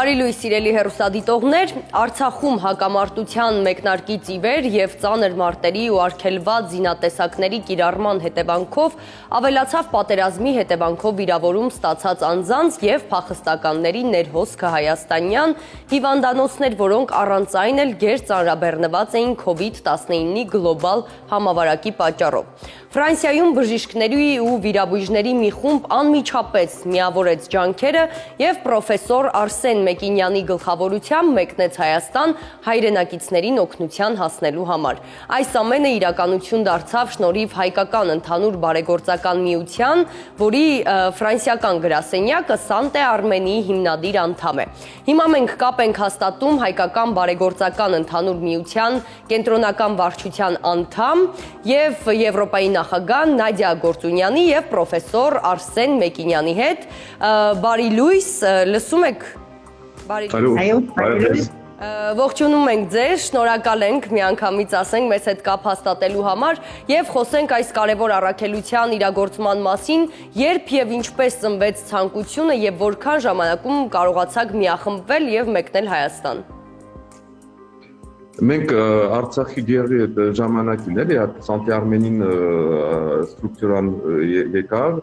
Բարի լույս սիրելի հեռուստադիտողներ, Արցախում հակամարտության մեկնարկից ի վեր և ծանր մարտերի ու արգելված զինատեսակների կիրառման հետևանքով ավելացավ պատերազմի հետևանքով վիրավորում ստացած անձանց և փախստականների ներհոսքը հայաստանյան հիվանդանոցներ, որոնք առանց այն էլ գերծանրաբեռնված էին COVID-19-ի գլոբալ համավարակի պատճառով։ Ֆրանսիայում բժիշկների ու վիրաբույժների մի խումբ անմիջապես միավորեց ջանքերը և պրոֆեսոր Արսեն Մեկինյանի գլխավորությամբ մեկնեց Հայաստան հայրենակիցներին օգնության հասնելու համար։ Այս ամենը իրականություն դարձավ շնորհիվ հայկական ընդհանուր բարեգործական միության, որի ֆրանսիական գրասենյակը Սանտե Արմենիի հիմնադիր անդամ է։ Հիմա մենք կապ ենք հաստատում հայկական բարեգործական ընդհանուր միության կենտրոնական վարչության անդամ և Եվրոպայի նախագահ Նադիա Գործունյանի և պրոֆեսոր Արսեն Մեկինյանի հետ։ Բարի լույս, լսում եք։ Ողջունում ենք ձեզ, շնորհակալ ենք միանգամից ասենք մեզ հետ կապ հաստատելու համար և խոսենք այս կարևոր առաքելության իրագործման մասին, երբ և ինչպես ծնվեց ցանկությունը և որքան ժամանակում կարողացաք միախմբվել և մեկնել Հայաստան։ Մենք Արցախի գերի ժամանակին էլի Սանտե Արմենին ստրուկտուրան եկավ,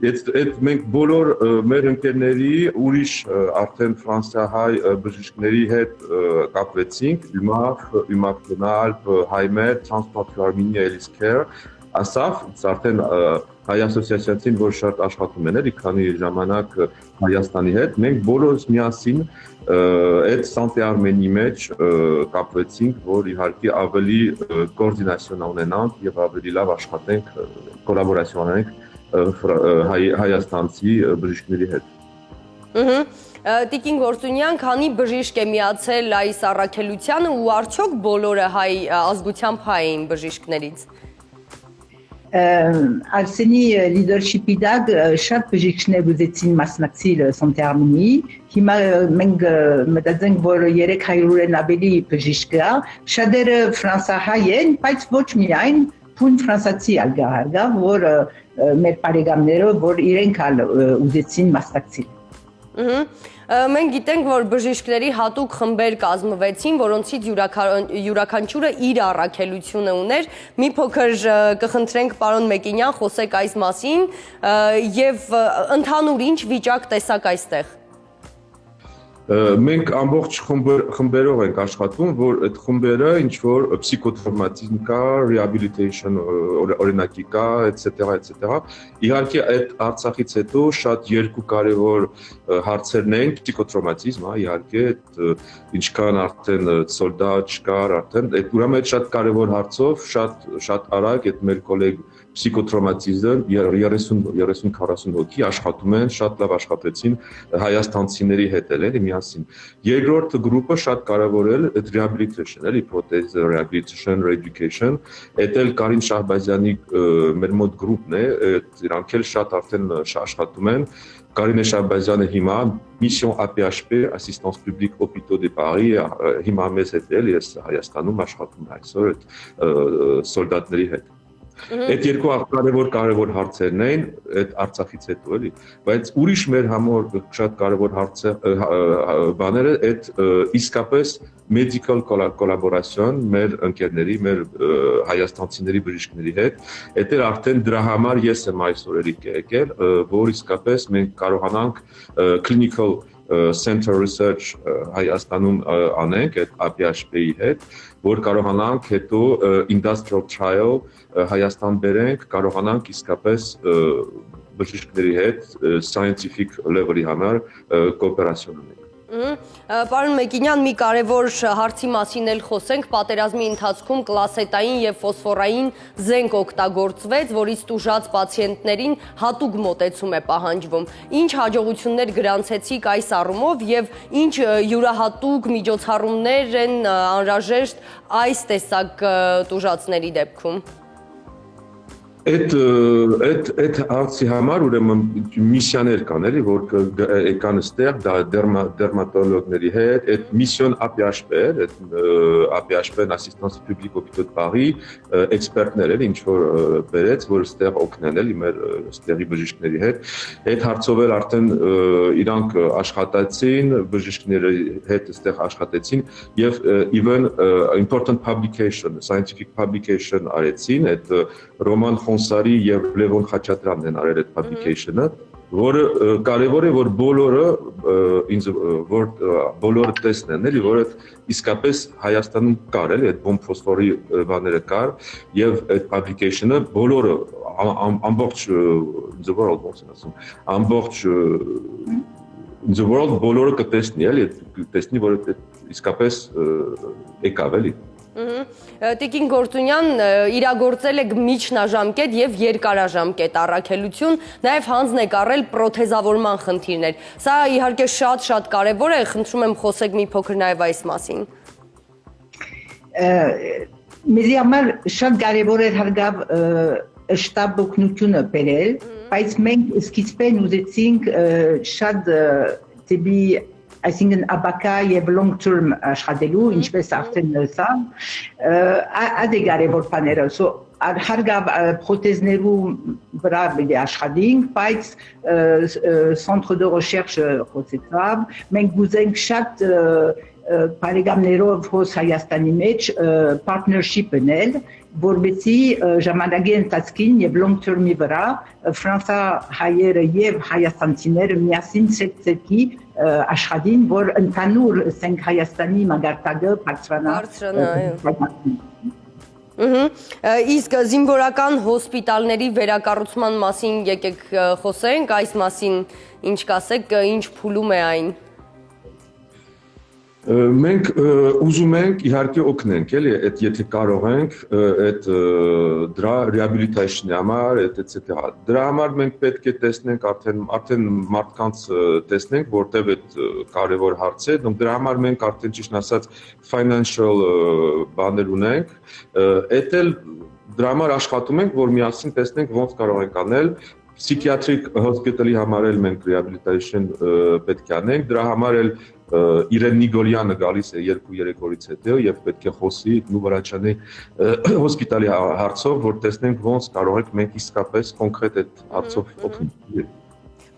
Այդ մենք բոլոր մեր ընկերների ուրիշ արդեն ֆրանսիահայ բժիշկների հետ կապվեցինք, ÜՄԱԿ, ՏՆԱԼՊ, HIMED, Transplant for Armenia Healthcare, ASAF, արդեն հայ ասոցիացիային, որ շատ աշխատում են, էլի քանի ժամանակ Հայաստանի հետ, մենք բոլորս միասին այդ Սանտե Արմենի մեջ կապվեցինք, որ իհարկե ավելի կոորդինացիոն ունենանք և ավելի լավ աշխատենք, կոլաբորացիոն ունենանք հայաստանցի բժիշկների հետ։ Տիկին Գործունյան, քանի բժիշկ է միացել այս առաքելությանը ու արդյոք բոլորը ազգությամբ հայ էին բժիշկներից։ Արսենի լիդերշիպի դակ շատ բժիշկներ ուզեցին մասնակցել Սանտե Արմենիի, հիմա մենք մտածենք, որ 300-ն ավելի բժիշկ կա, շատերը ֆրանսահայ են, բայց ոչ միայն բուն ֆրանսացի ալգահարգա, որ մեր բարեկամները, որ իրենք ուզեցին մասնակցել։ Մենք գիտենք, որ բժիշկների հատուկ խմբեր կազմվեցին, որոնցից յուրաքանչյուրը իր առաքելությունը ուներ։ Մի փոքր կխնդրենք պարոն Մեկինյան խոսեք այս մասին և ընդհանուր ինչ վիճակ տեսակ այստեղ։ Մենք ամբողջ խմբերով ենք աշխատում, որ այդ խմբերը ինչ-որ պսիքոտրավմատիզմ կա, rehabilitation օրինակի կա, etc. Իհարկե այդ Արցախից հետո շատ երկու կարևոր հարցերն են, պսիքոտրավմատիզմ, իհարկե ինչքան արդեն սոլդատ չկար, արդեն ուրեմն այդ շատ կարևոր հարցով շատ արագ այդ մեր գոլեգ պսիքոտրավմատիզմ 30-40 հոգի աշխատում են, շատ լավ աշխատեցին հայաստանցիների հետ էլի միասին։ Երկրորդ գրուպը շատ կարևոր է rehabilitation, էլի prothese rehabilitation, re-education, այդ էլ Կարին Շահբազյանի մեր մոտ գրուպն է, իրանք էլ շատ արդեն աշխատում են։ Կարինե Շահբազյանը հիմա Mission APHP, Assistance Publique Hôpitaux de Paris, հիմա մեզ հետ էլ ես Հայաստանում աշխատում եմ այսօր այդ սոլդատների հետ։ Այդ երկու կարևոր հարցերն են այդ Արցախից հետո էլի, բայց ուրիշ մեր համար շատ կարևոր բաները այդ իսկապես medical collaboration մեր ընկերների, մեր հայաստանցիների բժիշկների հետ, այդ էլ արդեն դրա համար ես եմ այսօր եկել, որ իսկապես մենք կարողանանք clinical center research Հայաստանում անենք այդ APHP-ի հետ, որ կարողանանք հետո industrial trial Հայաստան բերենք, կարողանանք իսկապես բժիշկների հետ scientific level-ի համար կոոպերացիոն ունենք։ Պարոն Մեկինյան, մի կարևոր հարցի մասին էլ խոսենք, պատերազմի ընթացքում կլասետային և ֆոսֆորային զենք օգտագործվեց, որից տուժած պացիենտներին հատուկ մոտեցում է պահանջվում։ Ինչ հաջողություններ գրանցեցիք այս առումով և ինչ յուրահատուկ միջոցառումներ են անհրաժեշտ այս տեսակ տուժածների դեպքում։ Այդ հարցի համար ուրեմն միսիաներ կան, էլի, որ եկան այստեղ դերմատոլոգների հետ, այդ միսիոն APHP էր, այդ APHP-ն Assistance Publique Hôpitaux de Paris, էքսպերտներ էլ ինչ որ բերեց, որ այստեղ օգնեն էլի մեր այստեղի բժիշկների հետ։ Այդ հարցով էլ արդեն իրանք աշխատացին, բժիշկների հետ այստեղ աշխատեցին եւ even important publication, scientific publication արեցին, այդ Ռոման Խոնսարի եւ Լևոն Խաչատրյանն են արել այդ publication-ը, որը կարևոր է որ բոլորը տեսնեն, էլի, որ իսկապես Հայաստանում կար, էլի, այդ բոմբֆոսֆորի բաները կար եւ այդ publication-ը բոլորը ամբողջ the world ոնց են ասում, ամբողջ the world բոլորը կտեսնի, էլի, տեսնի որ իսկապես եկավ, էլի։ Տիկին Գործունյան, իրագործել եք միջնաժամկետ եւ երկարաժամկետ առաքելություն, նաեւ հանձնեք առել պրոթեզավորման խնդիրներ։ Սա իհարկե շատ կարեւոր է, խնդրում եմ խոսեք մի փոքր նաեւ այս մասին։ Մեզի համար շատ կարևոր էր հարգավ շտաբ օգնությունը բերել, բայց մենք սկիզբեն ուզեցինք շատ դեպի այսինքն ապակա եւ long term աշխատելու, ինչպես արդեն ասա, այդ է կարևոր բաները, հարգավ պրոթեզներու վրա պետք է աշխատենք, բայց Centre de Recherche խոսեցավ, մենք ուզենք շատ բարեկամներով հոս Հայաստանի մեջ partnership ունել, որբեցի ժամանակի ընթացքին եւ long term-ի վրա Ֆրանսա հայերը եւ հայաստանցիները միասին ցեցեցի աշխատին, որ ընդհանուր ասենք Հայաստանի մագարտակը բարձրանա։ Իսկ զինվորական հոսպիտալների վերակառուցման մասին եկեք խոսենք, այս մասին ինչ կասեք, ինչ փուլում է այն։ Մենք ուզում ենք իհարկե օգնենք, էլի, այդ եթե կարող ենք, այդ դրա rehabilitation-ի համար, etc. Դրա համար մենք պետք է տեսնենք արդեն մարդկանց տեսնենք, որտեղ այդ կարևոր հարց է, donc դրա համար մենք արդեն ճիշտ ասած financial բաներ ունենք, այդ էլ դրա համար աշխատում ենք, որ միասին տեսնենք ոնց կարող ենք անել psychiatric hospital-ի համար էլ մենք rehabilitation պետք է անենք, դրա համար էլ Իրեն Նիգոլյանը գալիս է 2-3 օրից հետո եւ պետք է խոսի Նուվարաչյանի հոսպիտալի հարցով, որ տեսնենք ոնց կարող ենք մենք իսկապես կոնկրետ այդ հարցով օգնել։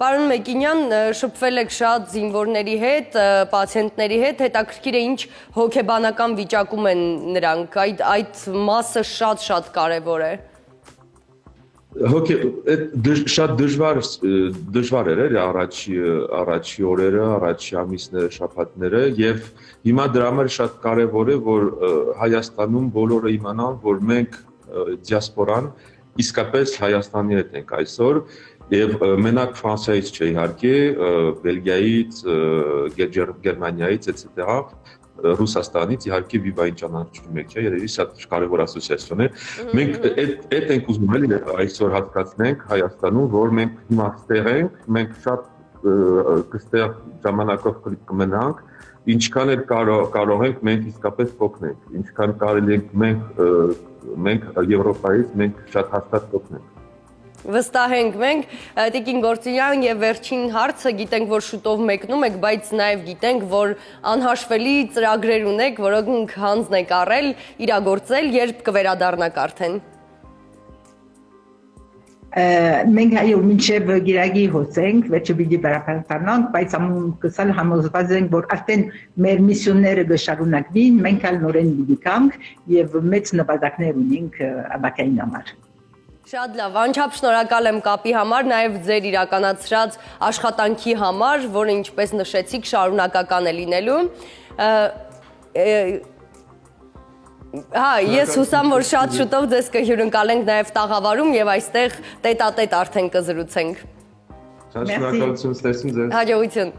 Պարոն Մեկինյան, շփվել եք շատ զինվորների հետ, պացիենտների հետ, հետաքրքիր է ինչ հոգեբանական վիճակում են նրանք, այդ մասը շատ կարևոր է։ Շատ դժվար էր առաջի օրերը, առաջի ամիսները, շաբաթները եւ հիմա դրա համար շատ կարեւոր է որ Հայաստանում բոլորը իմանան որ մենք դիասպորան իսկապես Հայաստանի հետ ենք այսօր եւ մենակ Ֆրանսիայից չէ իհարկե, Բելգիայից, Գերմանիայից, etc. Ռուսաստանից իհարկե վիվային ճանաչում եք, երևի շատ կարևոր ասոցիացիոն է։ Մենք այդ ենք ուզում էլի այսօր հասկացնենք Հայաստանում, որ մենք հիմա ստեղ ենք, մենք շատ կստեղ ժամանակով կմնանք, ինչքան էլ կարող ենք մենք իսկապես օգնենք, ինչքան կարելի ենք մենք Եվրոպայից մենք շատ հաստատ օգնենք։ Վստահ ենք մենք, Տիկին Գործունյան եւ վերջին հարցը գիտենք, որ շուտով մեկնում եք, բայց նաեւ գիտենք, որ անհաշվելի ծրագրեր ունեք, որոնք հանձն եք առել, իրագործել, երբ կվերադառնաք արդեն։ Մենք այո մինչև գիրագի հոսենք, վերջը պիտի վերապարանանք, բայց կսալ համոզված ենք, որ արդեն մեր միսիոնները կշարունակվին, մենք ալ նորեն պիտի գանք եւ մեծ նպատակներ ունենք ապակային համար։ Շատ լավ, անչափ շնորհակալ եմ կապի համար, նաև ձեր իրականացրած աշխատանքի համար, որը ինչպես նշեցիք, շարունակական է լինելու։ Ես հուսամ, որ շատ շուտով ձեզ կհյուրընկալենք նաև տաղավարում եւ այստեղ տետատետ արդեն կզրուցենք։ Շատ շնորհակալություն, ստեսին ձեզ։ Հաջողություն։